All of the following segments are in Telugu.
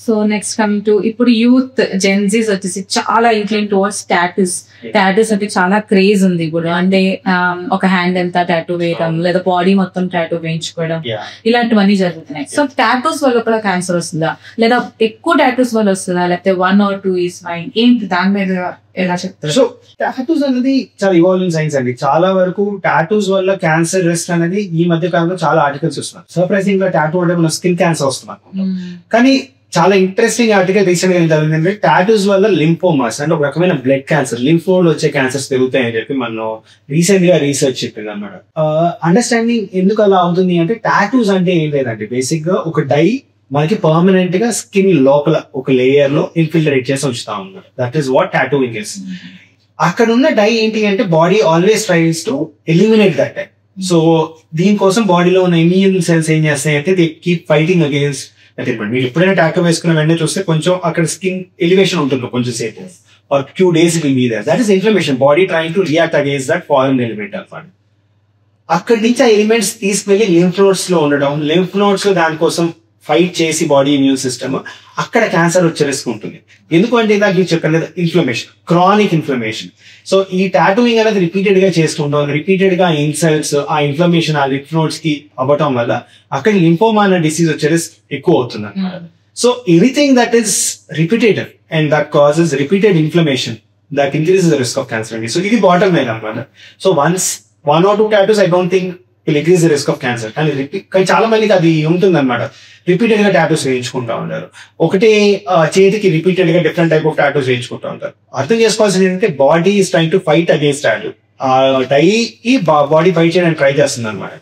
సో నెక్స్ట్ కమింగ్ టు ఇప్పుడు యూత్ జెన్జీస్ వచ్చేసి చాలా ఇంక్లైన్ టువర్డ్స్ టాటూస్ అంటే చాలా క్రేజ్ ఉంది ఇప్పుడు. అంటే ఒక హ్యాండ్ ఎంత టాటూ వేయడం లేదా బాడీ మొత్తం టాటూ వేయించుకోవడం ఇలాంటివన్నీ జరుగుతున్నాయి. సో టాటూస్ వల్ల కూడా క్యాన్సర్ వస్తుందా లేదా ఎక్కువ టాటూస్ వల్ల వస్తుందా లేకపోతే 1 or 2 ఈస్ ఫైన్? ఏంటి దాని మీద ఎలా చెప్తారు? సో టాటూస్ అనేది చాలా ఇవాల్వింగ్ సైన్స్ అండి. చాలా వరకు టాటూస్ వల్ల క్యాన్సర్ రిస్క్ అనేది ఈ మధ్య కాలంలో చాలా ఆర్టికల్స్ వస్తున్నాయి. సర్ప్రైజింగ్ గా టాటూ అంటే మన స్కిన్ క్యాన్సర్ వస్తున్నాం. కానీ చాలా ఇంట్రెస్టింగ్ ఆర్టికల్ రీసెంట్ గా ఏం జరిగిందంటే టాటూస్ వల్ల లింఫోమాస్ అంటే ఒక రకమైన బ్లడ్ క్యాన్సర్, లింఫ్ నోడ్ వచ్చే క్యాన్సర్స్ పెరుగుతాయని చెప్పి మనం రీసెంట్ గా రీసెర్చ్ చెప్పింది అనమాట. అండర్స్టాండింగ్ ఎందుకు అలా అవుతుంది అంటే టాటూస్ అంటే ఏం లేదండి, బేసిక్ గా ఒక డై మనకి పర్మనెంట్ గా స్కిన్ లోపల ఒక లేయర్ లో ఇన్ఫిల్ట్రేట్ చేసి ఉంచుతా ఉన్నారు. That is what tattooing is. అక్కడ ఉన్న డై ఏంటి అంటే body always tries to eliminate that dye. So దీనికోసం బాడీలో ఉన్న ఇమ్యూన్ సెల్స్ ఏం చేస్తాయంటే దే కీప్ ఫైటింగ్ అగేన్స్ట్. అంటే మీరు ఎప్పుడైనా టాటూ వేసుకున్న వెంటనే చూస్తే కొంచెం అక్కడ స్కిన్ ఎలివేషన్ ఉంటుంది కొంచెం సేపు, or few days will be there. That is inflammation, body trying to react against that foreign element అనమాట. అక్కడి నుంచి ఆ ఎలిమెంట్స్ తీసుకెళ్లి లింఫ్ నోడ్స్ లో ఉండడం, లింఫ్ నోడ్స్ లో దానికోసం ఫైట్ చేసి బాడీ ఇమ్యూన్ సిస్టమ్ అక్కడ క్యాన్సర్ వచ్చే రిస్క్ ఉంటుంది. ఎందుకంటే ఇందాక చెప్పాను కదా, ఇన్ఫ్లమేషన్, క్రానిక్ ఇన్ఫ్లమేషన్. సో ఈ టాటూయింగ్ అనేది రిపీటెడ్ గా చేస్తుంటాం, రిపీటెడ్ గా ఇన్సల్ట్స్ ఆ ఇన్ఫ్లమేషన్ ఆ లింఫ్ నోడ్స్ కి అవ్వటం వల్ల అక్కడ లింఫోమా అనే డిసీజ్ వచ్చే రిస్క్ ఎక్కువ అవుతుంది అనమాట. So anything that is repeated and that causes repeated inflammation that increases the risk of cancer అండి. సో ఇది బాటమ్ లైన్ అనమాట. So 1 or 2 tattoos I don't think will increase the risk of cancer. కానీ చాలా మందికి అది ఉంటుంది అనమాట, రిపీటెడ్ గా టాటూస్ వేయించుకుంటా ఉంటారు. ఒకటి చేతికి రిపీటెడ్ గా డిఫరెంట్ టైప్ ఆఫ్ టాటూస్ వేయించుకుంటా ఉంటారు. అర్థం చేసుకోవాల్సింది ఏంటంటే body is trying to fight against tattoo. Dye ఈ బాడీ ఫైట్ చేయడానికి ట్రై చేస్తుంది అనమాట.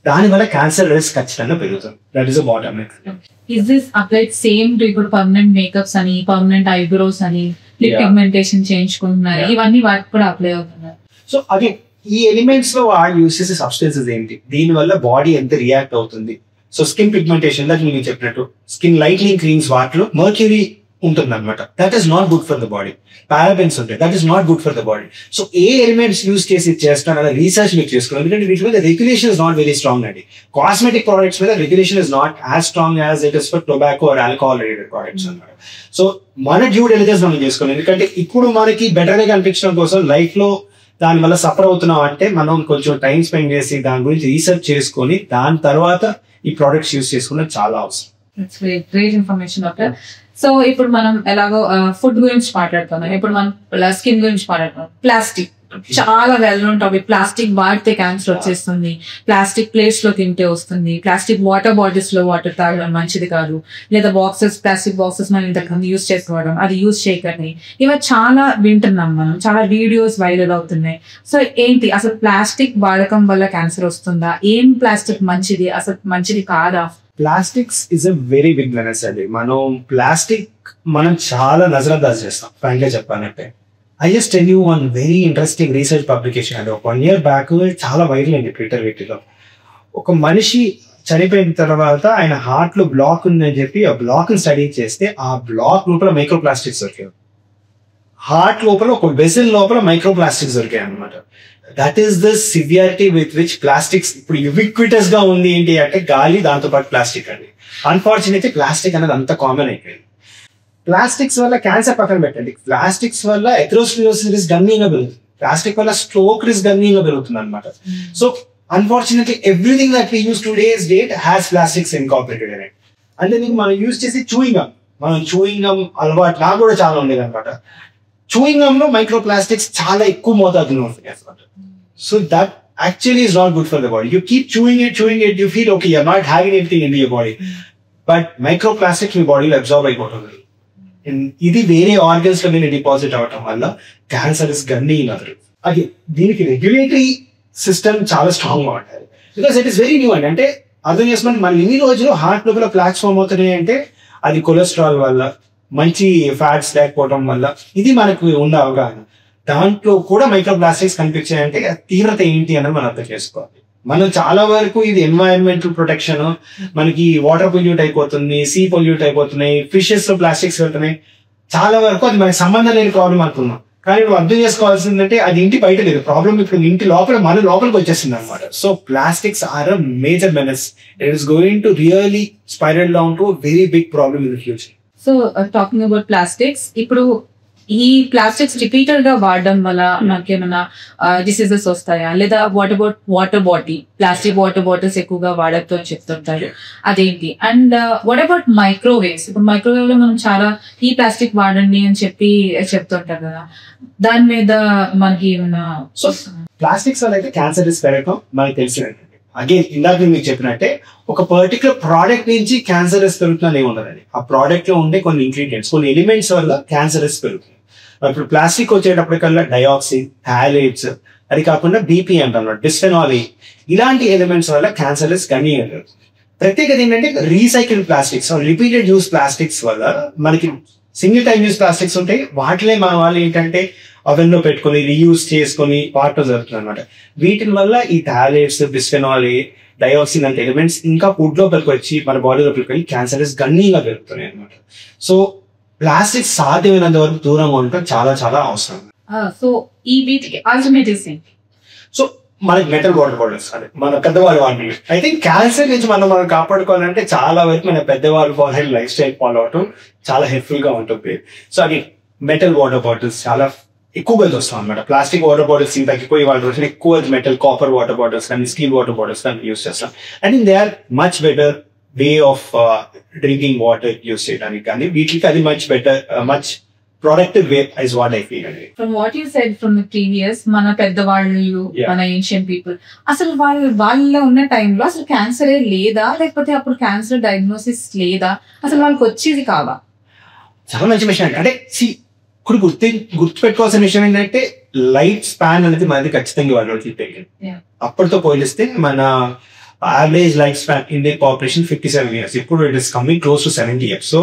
దానివల్ల క్యాన్సర్ రిస్క్ ఖచ్చితంగా పెరుగుతుంది. That is bottom line. Is this applied same to ఇప్పుడు పర్మనెంట్ మేకప్స్ అని, పర్మనెంట్ ఐబ్రోస్ అని, లిప్ పిగ్మెంటేషన్ చేయించుకుంటున్నారు, ఇవన్నీ వాటికి కూడా అప్లై అవుతున్నారు. సో అగైన్ ఈ ఎలిమెంట్స్ లో యూస్ చేసే సబ్స్టెన్సెస్ ఏంటి, దీని వల్ల బాడీ ఎంత రియాక్ట్ అవుతుంది. సో స్కిన్ పిగ్మెంటేషన్ దాకా నేను చెప్పినట్టు స్కిన్ లైట్నింగ్ క్రీమ్స్ వాటిలో మర్క్యూరీ ఉంటుంది అనమాట. That is not good for the body. Parabens ఉంటాయి, that is not good for the body. So ఏ ఎలిమెంట్స్ యూస్ చేసి చేస్తాను అనే రీసెర్చ్ మీకు చేసుకోవాలి. ఎందుకంటే వీటి మీద regulation is not very strong అండి. కాస్మెటిక్ ప్రోడక్ట్స్ మీద regulation is not as strong as it is for tobacco or alcohol related products అనమాట. సో మన డ్యూ డెలిజెన్స్ మనం చేసుకోవాలి. ఎందుకంటే ఇప్పుడు మనకి బెటర్ గా కనిపించడం కోసం లైఫ్ లో దాని వల్ల సఫర్ అవుతున్నాం అంటే మనం కొంచెం టైం స్పెండ్ చేసి దాని గురించి రీసెర్చ్ చేసుకొని దాని తర్వాత ఈ ప్రోడక్ట్స్ యూస్ చేసుకున్నది చాలా అవసరం. Great information doctor. సో ఇప్పుడు మనం ఎలాగో ఫుడ్ గురించి మాట్లాడుతున్నాం, ఇప్పుడు మనం స్కిన్ గురించి మాట్లాడుతున్నాం. ప్లాస్టిక్ చాలా వెల్ నోన్ టాపిక్. ప్లాస్టిక్ వాడితే క్యాన్సర్ వచ్చేస్తుంది, ప్లాస్టిక్ ప్లేట్స్ లో తింటే వస్తుంది, ప్లాస్టిక్ వాటర్ బాటిల్స్ లో వాటర్ తాగడం మంచిది కాదు, లేదా ప్లాస్టిక్ బాక్సెస్ మనం ఇంతకుముందు యూజ్ చేసుకోవడం, అది యూజ్ చేయకండి, ఇవి చాలా వింటున్నాం మనం, చాలా వీడియోస్ వైరల్ అవుతున్నాయి. సో ఏంటి అసలు ప్లాస్టిక్ వాడకం వల్ల క్యాన్సర్ వస్తుందా? ఏం ప్లాస్టిక్ మంచిది, అసలు మంచిది కాదా? Plastics is a very big menace అండి. మనం చాలా నజరందాజ్ చేస్తాం ఫ్రాంక్ గా చెప్పాలంటే. I just tell you one very interesting research publication అండి. 1 year back చాలా వైరల్ అయింది ట్విట్టర్ వీటిలో. ఒక మనిషి చనిపోయిన తర్వాత ఆయన హార్ట్ లో బ్లాక్ ఉందని చెప్పి ఆ బ్లాక్ ని స్టడీ చేస్తే ఆ బ్లాక్ లోపల మైక్రో ప్లాస్టిక్స్ దొరికాయి. హార్ట్ లోపల ఒక వెసల్ లోపల మైక్రో ప్లాస్టిక్స్ దొరికాయి అనమాట. That is the severity with which plastics ఇప్పుడు యుబిక్విటస్ గా ఉంది. ఏంటి అంటే గాలి, దాంతో పాటు ప్లాస్టిక్ అండి. అన్ఫార్చునేట్లీ ప్లాస్టిక్ అనేది అంత కామన్ అయిపోయింది. ప్లాస్టిక్స్ వల్ల క్యాన్సర్ పక్కన పెట్టండి, ప్లాస్టిక్స్ వల్ల ఎథెరోస్క్లెరోసిస్ రిస్క్ గణనీయంగా పెరుగుతుంది, ప్లాస్టిక్ వల్ల స్ట్రోక్ రిస్క్ గణనీయంగా పెరుగుతుంది అనమాట. So unfortunately everything that we use today's date has plastics incorporated in it. అంటే నీకు మనం యూజ్ చేసి చూయింగ్ గమ్ అలవాటు నాకు కూడా చాలా ఉండేది అనమాట. చూయింగ్ గమ్ లో మైక్రో ప్లాస్టిక్స్ చాలా ఎక్కువ మోతాదులో ఉంటాయి అనమాట. So that actually is not good for the body. You keep chewing it, you feel okay, you're not having anything in your body. But microplastics మీ బాడీలో అబ్జార్బ్ అయిపోతుంది. ఇది వేరే ఆర్గన్స్ లో నేను డిపాజిట్ అవటం వల్ల క్యాన్సర్ ఇస్ గన్నీయంగా పెరుగుతుంది. అది దీనికి రెగ్యులేటరీ సిస్టమ్ చాలా స్ట్రాంగ్ గా ఉండాలి. Because it is very new అండి. అంటే అర్థం చేసుకుని మన ఇన్ని రోజులు హార్ట్ లోపల ప్లాక్స్ ఫామ్ అవుతున్నాయి అంటే అది కొలెస్ట్రాల్ వల్ల, మంచి ఫ్యాట్స్ లేకపోవడం వల్ల. ఇది మనకు ఉన్న అవగాహన. దాంట్లో కూడా మైక్రో ప్లాస్టిక్స్ కనిపించాయంటే తీవ్రత ఏంటి అనేది మనం అర్థం చేసుకోవాలి. మనం చాలా వరకు ఇది ఎన్వైరన్మెంటల్ ప్రొటెక్షన్, మనకి వాటర్ పొల్యూట్ అయిపోతుంది, సీ పొల్యూట్ అయిపోతున్నాయి, ఫిషెస్ లో ప్లాస్టిక్స్ వెళ్తున్నాయి, చాలా వరకు అది మనకి సంబంధం లేని ప్రాబ్లం అనుకున్నాం. కానీ నువ్వు అర్థం చేసుకోవాల్సిందంటే అది ఇంటి బయట లేదు ప్రాబ్లం, ఇప్పుడు ఇంటి లోపల మన లోపలికి వచ్చేసింది అనమాట. So plastics are a major menace. It is going to really spiral down to very big problem in the future. So talking about plastics, ఇప్పుడు ఈ ప్లాస్టిక్స్ రిపీటెడ్ గా వాడడం వల్ల మనకేమైనా డిసీజెస్ వస్తాయా? లేదా what about water bottle, plastic water bottles ఎక్కువగా వాడద్దు అని చెప్తుంటారు, అదేంటి? And what about microwaves? ఇప్పుడు మైక్రోవేవ్ లో మనం చాలా ఈ ప్లాస్టిక్ వాడండి అని చెప్తుంటారు కదా, దాని మీద మనకి ఏమైనా? ప్లాస్టిక్స్ వల్ల అయితే క్యాన్సర్ రిస్క్ పెరగడం మనకి తెలిసినట్టు. అగైన్ ఇందాక మీకు చెప్పినట్టే ఒక పర్టికులర్ ప్రోడక్ట్ నుంచి క్యాన్సర్ రిస్క్ పెరుగుతుందని ఏమి ఉండదండి. ఆ ప్రోడక్ట్ లో ఉండే కొన్ని ఇంగ్రీడియంట్స్, కొన్ని ఎలిమెంట్స్ వల్ల క్యాన్సర్ రిస్క్ పెరుగుతుంది. ఇప్పుడు ప్లాస్టిక్ వచ్చేటప్పటికల్లా డయాక్సిన్, థాలేట్స్, అది కాకుండా బీపీ అంటాం, బిస్ఫెనాల్, ఇలాంటి ఎలిమెంట్స్ వల్ల క్యాన్సర్ రిస్క్ గణనీయంగా పెరుగుతుంది. ప్రత్యేకత ఏంటంటే recycled plastics, repeated use plastics వల్ల మనకి సింగిల్ టైమ్ యూస్ ప్లాస్టిక్స్ ఉంటాయి, వాటిలో మన వాళ్ళు ఏంటంటే అవెన్ లో పెట్టుకుని రీయూజ్ చేసుకుని వాటర్ జరుగుతుంది అనమాట. వీటి వల్ల ఈ థాలేట్స్, బిస్ఫెనాల్, డయాక్సిన్ అంటే ఎలిమెంట్స్ ఇంకా ఫుడ్ లోపలికి వచ్చి మన బాడీ లోపలికి వెళ్ళి క్యాన్సర్ రిస్క్ గణనీయంగా పెరుగుతున్నాయి అనమాట. సో ప్లాస్టిక్ సాధ్యమైనంత వరకు దూరంగా ఉండటం చాలా చాలా అవసరం. సో ఈ వీటికి ఆల్టర్నేటివ్స్ ఏంటి? సో మనకి మెటల్ వాటర్ బాటిల్స్, అదే మన పెద్దవాళ్ళు వాటి, ఐ థింక్ క్యాన్సర్ నుంచి మనం కాపాడుకోవాలంటే చాలా వరకు మన పెద్దవాళ్ళు ఫాలో లైఫ్ స్టైల్ ఫాలో అవటం చాలా హెల్ప్ఫుల్ గా ఉంటుంది. సో అది మెటల్ వాటర్ బాటిల్స్ చాలా ఎక్కువగా చూస్తాం అనమాట. ప్లాస్టిక్ వాటర్ బాటిల్స్ తగ్గిపోయి వాళ్ళ రోజున ఎక్కువ మెటల్, కాపర్ వాటర్ బాటిల్స్ కానీ స్టీల్ వాటర్ బాటిల్స్ కానీ యూస్ చేస్తాం. And they are much better way of drinking water use చేయడానికి, కానీ వీటికి అది much better, much productive way is what I feel అండి. From what you said from the previous, మన పెద్దవాళ్ళు, మన ఏన్షియంట్ పీపుల్, అసలు వాళ్ళ ఉన్న టైంలో అసలు క్యాన్సరే లేదా, లేకపోతే అప్పుడు క్యాన్సర్ డయాగ్నోసిస్ లేదా, అసలు వాళ్ళకి వచ్చేది కావా? చాలా మంచి విషయం అండి. అంటే ఇప్పుడు గుర్తుపెట్టుకోవాల్సిన విషయం ఏంటంటే లైఫ్ స్పాన్ అనేది మనది ఖచ్చితంగా వాళ్ళ రోజులు పెరిగింది. అప్పటితో పోలిస్తే మన average life span Indian population 57 years. ఇప్పుడు it is coming close to 70 years. So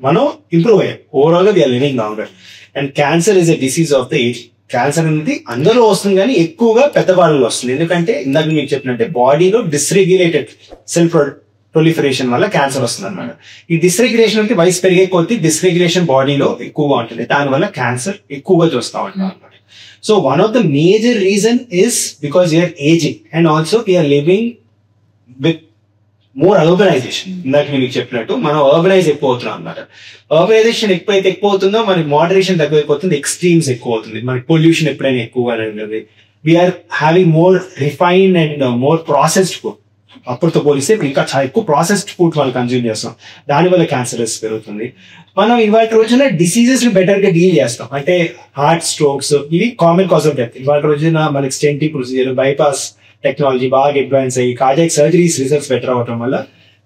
మనం ఇంప్రూవ్ అయ్యాం. ఓవరాల్ గా we are living longer. And cancer is a disease of the age. Cancer అనేది అందరూ వస్తుంది, కానీ ఎక్కువగా పెద్దవాళ్ళలో వస్తుంది. ఎందుకంటే ఇందాక మీకు చెప్పినట్టే బాడీలో డిస్రెగ్యులేటెడ్ సెల్ ప్రొలిఫరేషన్ వల్ల క్యాన్సర్ వస్తుంది అనమాట. ఈ డిస్రెగ్యులేషన్ అంటే వయసు పెరిగే కొద్దీ డిస్రెగ్యులేషన్ బాడీలో ఎక్కువగా ఉంటుంది, దానివల్ల క్యాన్సర్ ఎక్కువగా చూస్తూ ఉంటాం అనమాట. So one of the major reason is because you are aging and also you are living with more urbanization. ఇందాక మీకు చెప్పినట్టు మనం అర్బనైజ్ ఎక్కువ అవుతున్నాం అనమాట. అర్బనైజేషన్ ఎప్పుడైతే ఎక్కువ అవుతుందో మనకి మోడరేషన్ తగ్గిపోతుంది, ఎక్స్ట్రీమ్స్ ఎక్కువ అవుతుంది, మనకి పొల్యూషన్ ఎప్పుడైనా ఎక్కువగా ఉంటుంది. We are having more refined and more processed food. అప్పటితో పోలిస్తే ఇంకా చాలా ఎక్కువ ప్రాసెస్డ్ ఫుడ్ మనం కన్జ్యూమ్ చేస్తాం, దానివల్ల క్యాన్సర్ రిస్క్ పెరుగుతుంది. మనం ఇవాళ రోజున డిసీజెస్ ని బెటర్ గా డీల్ చేస్తాం, అంటే హార్ట్ స్ట్రోక్స్ ఇవి కామన్ కాజ్ ఆఫ్ డెత్. ఇవాళ రోజున మనకి స్టెంటింగ్ ప్రొసీజర్, బైపాస్ టెక్నాలజీ బాగా అడ్వాన్స్ అయ్యి కార్డియాక్ సర్జరీస్ రిజల్ట్స్ బెటర్ అవడం వల్ల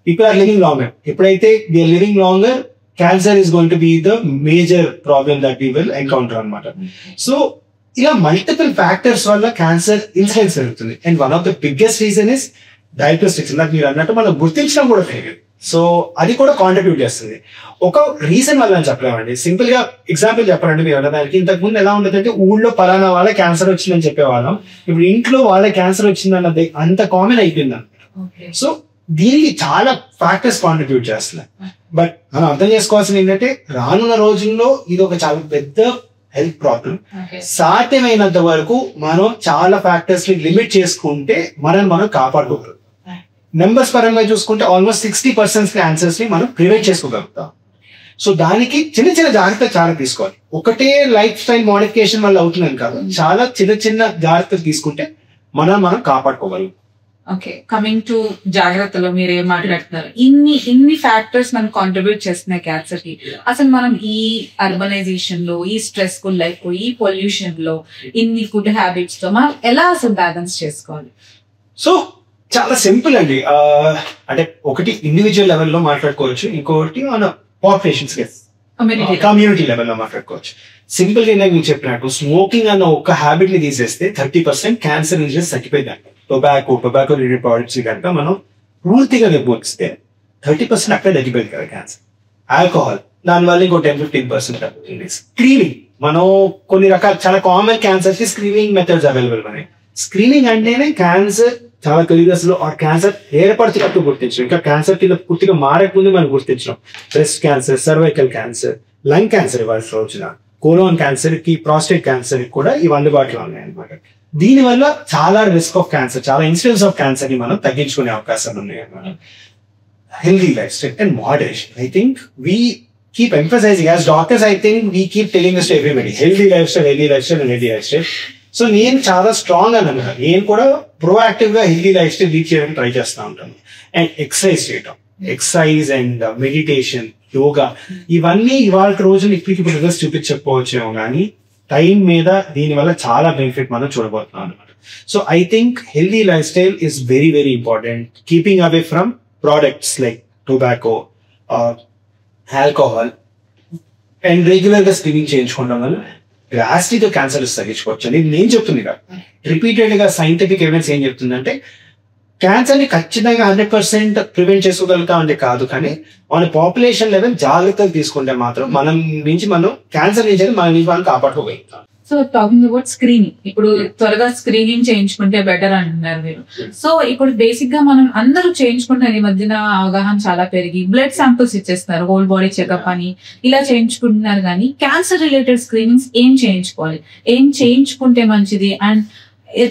పీపుల్ ఆర్ లివింగ్ లాంగర్. ఎప్పుడైతే we are living longer, cancer is going to be the major problem that we will encounter అనమాట. సో ఇలా మల్టిపుల్ ఫ్యాక్టర్స్ వల్ల క్యాన్సర్ ఇన్సిడెన్స్ పెరుగుతుంది. And one of the biggest reason is diagnostics. నాకు మీరు అన్నట్టు మనం గుర్తించడం కూడా తెలియదు. సో అది కూడా కాంట్రిబ్యూట్ చేస్తుంది. ఒక రీజన్ వల్ల అని చెప్పలేమండి. సింపుల్ గా ఎగ్జాంపుల్ చెప్పాలంటే మీరు అన్నదానికి, ఇంతకు ముందు ఎలా ఉండదంటే ఊళ్ళో పలానా వాళ్ళ క్యాన్సర్ వచ్చిందని చెప్పేవాళ్ళం, ఇప్పుడు ఇంట్లో వాళ్ళ క్యాన్సర్ వచ్చిందన్నది అంత కామన్ అయిపోయింది అనమాట. సో దీనికి చాలా ఫ్యాక్టర్స్ కాంట్రిబ్యూట్ చేస్తున్నాయి. బట్ మనం అర్థం చేసుకోవాల్సింది ఏంటంటే రానున్న రోజుల్లో ఇది ఒక చాలా పెద్ద హెల్త్ ప్రాబ్లం. సాధ్యమైనంత వరకు మనం చాలా ఫ్యాక్టర్స్ ని లిమిట్ చేసుకుంటే మనం కాపాడుకోగలుగుతాం. నెంబర్స్ పరంగా చూసుకుంటే ఆల్మోస్ట్ 60% క్యాన్సర్స్ ని మనం ప్రివెంట్ చేసుకోగలుగుతాం. సో దానికి చిన్న చిన్న జాగ్రత్తలు చాలా తీసుకోవాలి. ఒకటే లైఫ్ స్టైల్ మోడిఫికేషన్ వల్ల అవుతుందని కాదు, చాలా చిన్న చిన్న జాగ్రత్తలు తీసుకుంటే మనం కాపాడుకోగలుగుతాం. ఓకే, కమింగ్ టు జాగ్రత్తలో మీరు ఏం మాట్లాడుతున్నారు, ఇన్ని ఫ్యాక్టర్స్ మనం కాంట్రిబ్యూట్ చేస్తున్నాయి క్యాన్సర్ కి. అసలు మనం ఈ అర్బనైజేషన్ లో, ఈ స్ట్రెస్ఫుల్ లైఫ్ లో, ఈ పొల్యూషన్ లో, ఇన్ని ఫుడ్ హ్యాబిట్స్ తో మనం ఎలా అసలు బ్యాలెన్స్ చేసుకోవాలి? సో చాలా సింపుల్ అండి. అంటే ఒకటి ఇండివిజువల్ లెవెల్లో మాట్లాడుకోవచ్చు, ఇంకొకటి మన పాపులేషన్స్ కమ్యూనిటీ లెవెల్లో మాట్లాడుకోవచ్చు. సింపుల్ గా మీకు చెప్పినట్టు స్మోకింగ్ అన్న ఒక హ్యాబిట్ ని తీసేస్తే 30% క్యాన్సర్ ఇన్సిడెన్స్ తగ్గిపోయింది. టొబాకో రిలేటెడ్ ప్రోడక్ట్స్ కనుక మనం పూర్తిగా నిర్మూలిస్తే 30% అక్కడే తగ్గిపోయింది కదా క్యాన్సర్. ఆల్కహాల్, దానివల్ల ఇంకో 10-15% తగ్గుతుంది. స్క్రీనింగ్, మనం కొన్ని రకాల చాలా కామన్ క్యాన్సర్స్ కి స్క్రీనింగ్ మెథడ్స్ అవైలబుల్ ఉన్నాయి. స్క్రీనింగ్ అంటేనే క్యాన్సర్ చాలా తెలియదు, ఆ క్యాన్సర్ ఏర్పడుతున్నట్టు గుర్తించడం, ఇంకా క్యాన్సర్ కింద పూర్తిగా మారకముందు మనం గుర్తించడం. Breast cancer, cervical cancer, lung cancer ఇవ్వాల్సి వచ్చిన, కోలోన్ క్యాన్సర్ కి, ప్రాస్టేట్ క్యాన్సర్ కూడా ఇవి అందుబాటులో ఉన్నాయి అనమాట. దీనివల్ల చాలా రిస్క్ ఆఫ్ క్యాన్సర్, చాలా ఇన్సిడెన్స్ ఆఫ్ క్యాన్సర్ ని మనం తగ్గించుకునే అవకాశాలు ఉన్నాయి అనమాట. Healthy life style and moderation. I think keep emphasizing. As doctors, I think we keep telling this to everybody. Healthy lifestyle and healthy lifestyle. So నేను చాలా స్ట్రాంగ్ అని అన్నాను. నేను కూడా ప్రోయాక్టివ్గా హెల్తీ లైఫ్ స్టైల్ లీడ్ చేయడానికి ట్రై చేస్తూ ఉంటాను. అండ్ ఎక్సర్సైజ్ చేయటం, ఎక్సర్సైజ్ అండ్ మెడిటేషన్, యోగా, ఇవన్నీ ఇవాళ రోజులు ఇప్పుడు రిజల్ట్స్ చూపించకపోవచ్చేమో కానీ టైం మీద దీనివల్ల చాలా బెనిఫిట్ మనం చూడబోతున్నాం అనమాట. So I think healthy life style is very very important. Keeping away from products like tobacco, alcohol, and రెగ్యులర్గా స్క్రీనింగ్ చేయించుకోవడం వల్ల డ్రాస్టిక్గా క్యాన్సర్ తగ్గించుకోవచ్చు అని నేను చెప్తుంది కదా. రిపీటెడ్గా సైంటిఫిక్ ఎవిడెన్స్ ఏం చెప్తుందంటే క్యాన్సర్ని ఖచ్చితంగా 100% ప్రివెంట్ చేసుకోగలుగుతాం అంటే కాదు, కానీ మన పాపులేషన్ లెవెల్ జాగ్రత్తలు తీసుకుంటే మాత్రం మనం క్యాన్సర్ నుంచి మనం కాపాడుకోగలుగుతాం. సో టాకింగ్ అబౌట్ స్క్రీనింగ్, ఇప్పుడు త్వరగా స్క్రీనింగ్ చేయించుకుంటే బెటర్ అంటున్నారు మీరు. సో ఇప్పుడు బేసిక్ గా మనం అందరూ చేయించుకుంటున్నారు. ఈ మధ్యన అవగాహన చాలా పెరిగి బ్లడ్ శాంపిల్స్ ఇచ్చేస్తున్నారు, హోల్ బాడీ చెకప్ అని ఇలా చేయించుకుంటున్నారు. కానీ క్యాన్సర్ రిలేటెడ్ స్క్రీనింగ్స్ ఏం చేయించుకోవాలి, ఏం చేయించుకుంటే మంచిది? అండ్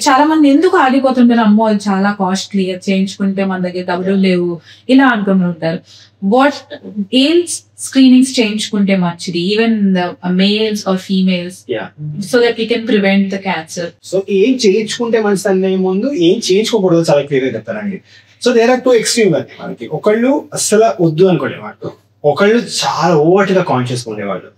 చాలా మంది ఎందుకు ఆగిపోతుంటారు, అమ్మో అది చాలా కాస్ట్లీ, అది చేయించుకుంటే మన దగ్గర డబ్బులు లేవు ఇలా అనుకుంటుంటారు. వాట్ ఏం స్క్రీనింగ్స్ చేయించుకుంటే మంచిది, even males are females, so that we can prevent the cancer? So ఏం చేయించుకుంటే మంచిది అనే ముందు ఏం చేయించుకోకూడదు చాలా క్లియర్ గా చెప్తానండి. So there are two extreme అండి మనకి. ఒకళ్ళు అస్సలు వద్దు అనుకునేవాళ్ళు, ఒకళ్ళు చాలా ఓవర్ట్ గా కాన్షియస్ ఉండేవాళ్ళు.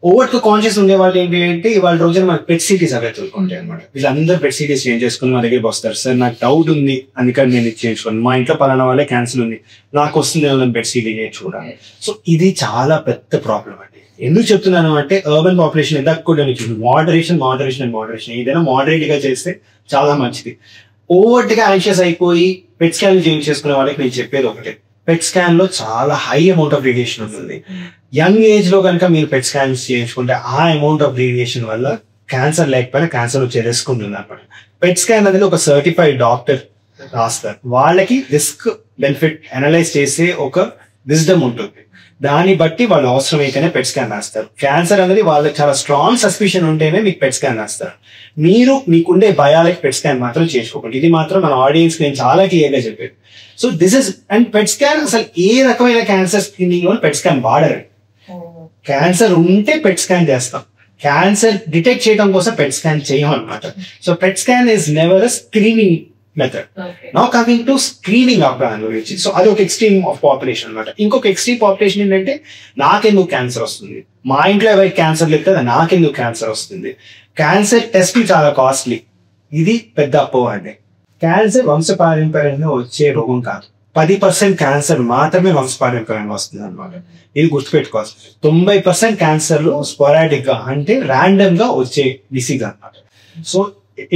ఓవర్ట్ గా కాన్షియస్ ఉండేవాళ్ళు ఏంటి అంటే ఇవాళ రోజున మనకి పెట్ సిటీస్ అవైలబుల్ ఉంటాయి అనమాట. వీళ్ళందరూ పెట్ సిటీస్ చేంజ్ చేసుకుని మా దగ్గరికి వస్తారు. సార్ నాకు డౌట్ ఉంది అందుకని నేను ఇది చేయించుకోను, మా ఇంట్లో పలానా వాళ్ళే క్యాన్సర్ ఉంది, నాకు వస్తుంది నేను పెట్ సిటీ చేయించుకోవడం. సో ఇది చాలా పెద్ద ప్రాబ్లం అండి. ఎందుకు చెప్తున్నాను అంటే అర్బన్ పాపులేషన్ ఎంత కూడా మోడరేషన్ ఏదైనా మోడరేట్ గా చేస్తే చాలా మంచిది. ఓవర్ట్ గా యాంగ్షియస్ అయిపోయి పెట్ స్కాన్ చేంజ్ చేసుకునే వాళ్ళకి నేను చెప్పేది ఒకటే, పెట్ స్కాన్ లో చాలా హై అమౌంట్ ఆఫ్ రేడియేషన్ ఉంటుంది. యంగ్ ఏజ్ లో కనుక మీరు పెట్ స్కాన్స్ చేయించుకుంటే ఆ అమౌంట్ ఆఫ్ రేడియేషన్ వల్ల క్యాన్సర్ లేకపోయినా క్యాన్సర్ వచ్చే రిస్క్ ఉంటుంది అనమాట. పెట్ స్కాన్ అనేది ఒక సర్టిఫైడ్ డాక్టర్ రాస్తారు, వాళ్ళకి రిస్క్ బెనిఫిట్ అనలైజ్ చేసే ఒక విజ్డమ్ ఉంటుంది. దాన్ని బట్టి వాళ్ళు అవసరమైతేనే పెట్ స్కాన్ రాస్తారు. క్యాన్సర్ అనేది వాళ్ళకి చాలా స్ట్రాంగ్ సస్పిషన్ ఉంటేనే మీకు పెట్ స్కాన్ రాస్తారు. మీరు మీకుండే భయాలకి పెట్ స్కాన్ మాత్రం చేసుకోకండి. ఇది మాత్రం మన ఆడియన్స్ నేను చాలా క్లియర్ గా చెప్పేది. So this is and PET scan అసలు ఏ రకమైన క్యాన్సర్ స్క్రీనింగ్ లో పెట్ స్కాన్ వాడరు. క్యాన్సర్ ఉంటే పెట్ స్కాన్ చేస్తాం, క్యాన్సర్ డిటెక్ట్ చేయడం కోసం పెట్ స్కాన్ చేయం అనమాట. So PET scan is never a screening method. Now coming to screening of గురించి, సో అది ఒక ఎక్స్ట్రీమ్ ఆఫ్ పాపులేషన్ అనమాట. ఇంకొక ఎక్స్ట్రీమ్ పాపులేషన్ ఏంటంటే నాకెందుకు క్యాన్సర్ వస్తుంది, మా ఇంట్లో ఎవరికి క్యాన్సర్ లేదు నాకెందుకు క్యాన్సర్ వస్తుంది, క్యాన్సర్ టెస్ట్ చాలా కాస్ట్లీ, ఇది పెద్ద అపోహ అండి. క్యాన్సర్ వంశపారంపర్యంగా వచ్చే రోగం కాదు. 10% క్యాన్సర్ మాత్రమే వంశపారంపర్యంగా వస్తుంది అనమాట. ఇది గుర్తుపెట్టుకోవాలి. 90% క్యాన్సర్లు స్పోరాడిక్ గా అంటే ర్యాండమ్ గా వచ్చే డిసీజ్ అనమాట. So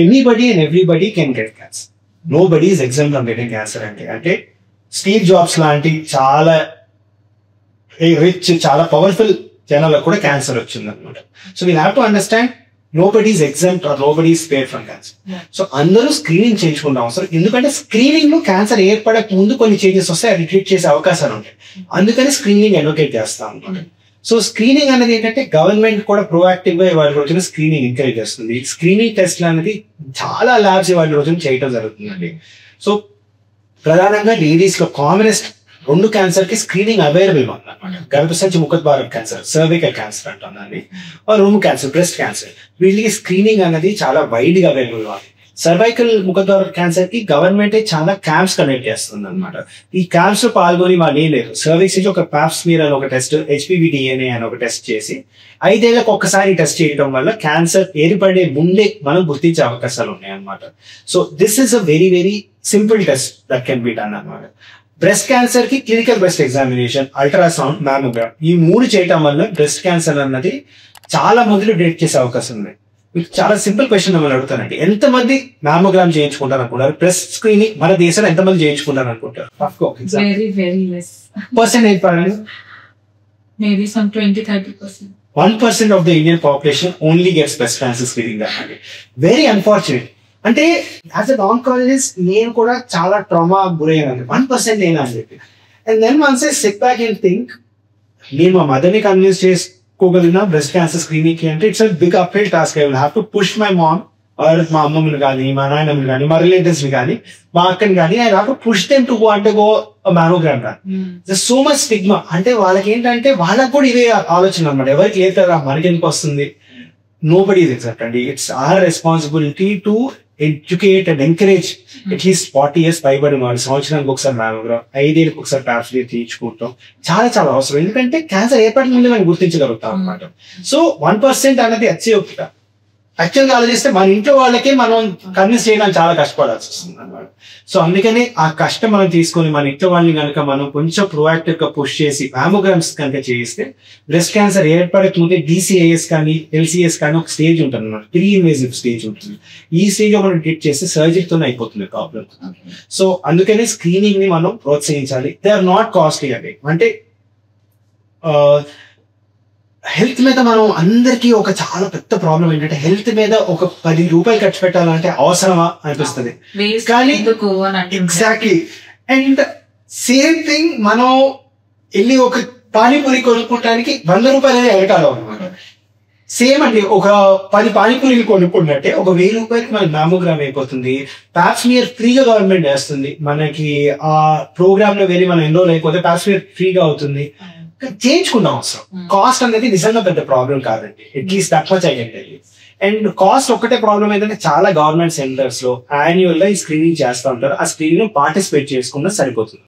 anybody and everybody can get cancer, nobody is example from getting cancer. అంటే స్టీవ్ జాబ్స్ లాంటి చాలా రిచ్ చాలా పవర్ఫుల్ జనాలకు కూడా క్యాన్సర్ వచ్చింది అనమాట. So we have to understand nobody is exempt or nobody is spared from cancer. So అందరూ స్క్రీనింగ్ చేయించుకుంటాం అవసరం. ఎందుకంటే స్క్రీనింగ్ లో క్యాన్సర్ ఏర్పడక ముందు కొన్ని చేంజెస్ వస్తాయి, అది ట్రీట్ చేసే అవకాశాలు ఉంటాయి. అందుకని స్క్రీనింగ్ అడ్వకేట్ చేస్తాం అనమాట. సో స్క్రీనింగ్ అనేది ఏంటంటే గవర్నమెంట్ కూడా ప్రోయాక్టివ్ గా ఇవాళ రోజున స్క్రీనింగ్ ఎంకరేజ్ చేస్తుంది. స్క్రీనింగ్ టెస్ట్ అనేది చాలా ల్యాబ్స్ ఇవాళ రోజున చేయడం జరుగుతుందండి. సో ప్రధానంగా లేడీస్ లో కామనెస్ట్ 2 క్యాన్సర్ కి స్క్రీనింగ్ అవైలబుల్ ఉందన్నమాట. గర్భసంచి ముఖద్వారం క్యాన్సర్, సర్వికల్ క్యాన్సర్ అంటుందండి, రూమ్ క్యాన్సర్, బ్రెస్ట్ క్యాన్సర్, వీళ్ళకి స్క్రీనింగ్ అనేది చాలా వైడ్ గా అవైలబుల్ ఉంది. సర్వైకల్ ముఖద్వారం క్యాన్సర్ కి గవర్నమెంట్ చాలా క్యాంప్స్ కండక్ట్ చేస్తుంది అనమాట. ఈ క్యాంప్స్ లో పాల్గొని వాళ్ళు ఏం లేదు, సర్వీక్స్ నుంచి ఒక పాప్స్మియర్ అని ఒక టెస్ట్, హెచ్పివి DNA అని ఒక టెస్ట్ చేసి 5 ఏళ్లకు ఒక్కసారి టెస్ట్ చేయడం వల్ల క్యాన్సర్ ఏర్పడే ముందే మనం గుర్తించే అవకాశాలు ఉన్నాయి అనమాట. So this is a very very simple test that can be done అనమాట. బ్రెస్ట్ క్యాన్సర్ కి clinical breast examination, ultrasound, mammogram, ఈ 3 చేయటం వల్ల బ్రెస్ట్ క్యాన్సర్ అన్నది చాలా మందిలో డిటెక్ట్ చేసే అవకాశం ఉంది. మీకు చాలా సింపుల్ క్వశ్చన్ మిమ్మల్ని అడుగుతానండి, ఎంతమంది మ్యామోగ్రామ్ చేయించుకుంటారు అనుకుంటారు? బ్రెస్ట్ స్క్రీనింగ్ మన దేశంలో ఎంతమంది చేయించుకుంటారు అనుకుంటారు? పర్సెంటేజ్ పరంగా maybe some 20-30%. 1% of the Indian population only gets breast cancer screening. Very unfortunate. అంటే యాజ్ అన్ ఆంకాలజిస్ట్ నేను కూడా చాలా ట్రామా గురయ్యాను, 1% అయినా అని చెప్పి. And then once I sit back and think, నేను మా మదర్ని కన్విన్స్ చేసుకోగలిగిన బ్రెస్ట్ క్యాన్సర్ స్క్రీనింగ్ కి అంటే it's a big uphill task. I will have to push my mom or మా అమ్మమ్మని కానీ మా నాయనమ్మని కానీ మా రిలేటివ్స్ ని కానీ మా అక్కని కానీ I have to push them to go అంటే go mammogram so much stigma. అంటే వాళ్ళకి ఏంటంటే వాళ్ళకి కూడా ఇదే ఆలోచన అనమాట, ఎవరికి లేదు కదా మనకి ఎందుకు వస్తుంది. nobody is accept అండి. It's our responsibility to educate and encourage at least 40 years పైబడి వాళ్ళు సంవత్సరానికి ఒకసారి మ్యామోగ్రామ్, 5 ఏళ్ళకి ఒకసారి ప్యాప్స్మియర్ తీయించుకుంటాం చాలా చాలా అవసరం. ఎందుకంటే క్యాన్సర్ ఏర్పడిన ముందు మనం గుర్తించగలుగుతాం అనమాట. సో 1% అనేది అత్యయోక్త. యాక్చువల్గా ఆలోచిస్తే మన ఇంట్లో వాళ్ళకే మనం కన్విన్స్ చేయడానికి చాలా కష్టపడాల్సి వస్తుంది అనమాట. సో అందుకని ఆ కష్టం మనం తీసుకొని మన ఇంట్లో వాళ్ళని కనుక మనం కొంచెం ప్రొయాక్టివ్ గా పుష్ చేసి మ్యామోగ్రామ్స్ కనుక చేయిస్తే బ్రెస్ట్ క్యాన్సర్ ఏర్పడకముందే DCIS కానీ LCS కానీ ఒక స్టేజ్ ఉంటుంది అన్నమాట, ప్రీ ఇన్వేజివ్ స్టేజ్ ఉంటుంది. ఈ స్టేజ్ లో మనం ట్రీట్ చేస్తే సర్జరీతోనే అయిపోతుంది ప్రాబ్లం. సో అందుకనే స్క్రీనింగ్ ని మనం ప్రోత్సహించాలి. దే ఆర్ నాట్ కాస్ట్లీ అండి. అంటే హెల్త్ మీద మనం అందరికీ ఒక చాలా పెద్ద ప్రాబ్లం ఏంటంటే హెల్త్ మీద ఒక 10 రూపాయలు ఖర్చు పెట్టాలంటే అవసరమా అనిపిస్తుంది. కానీ ఎగ్జాక్ట్లీ. అండ్ సేమ్ థింగ్ మనం వెళ్ళి ఒక పానీపూరి కొనుక్కోవడానికి 100 రూపాయలు అనేది ఎగటాలం అనమాట. సేమ్ అండి, ఒక 10 పానీపూరీలు కొనుక్కున్నట్టే ఒక 1000 రూపాయలకి మనకి మ్యామోగ్రామ్ అయిపోతుంది. ప్యాప్స్మియర్ ఫ్రీగా గవర్నమెంట్ వేస్తుంది మనకి. ఆ ప్రోగ్రామ్ లో వెళ్ళి మనం ఎన్రోల్ అయిపోతే ప్యాప్స్మియర్ ఫ్రీగా అవుతుంది. చేయించుకుందాం అవసరం. కాస్ట్ అనేది నిజంగా పెద్ద ప్రాబ్లం కాదండి, అట్లీస్ట్ తక్కువ చేయండి. అండ్ కాస్ట్ ఒక్కటే ప్రాబ్లం ఏంటంటే చాలా గవర్నమెంట్ సెంటర్స్ లో యాన్యువల్ గా ఈ స్క్రీనింగ్ చేస్తూ ఉంటారు. ఆ స్క్రీనింగ్ పార్టిసిపేట్ చేసుకున్నా సరిపోతుంది.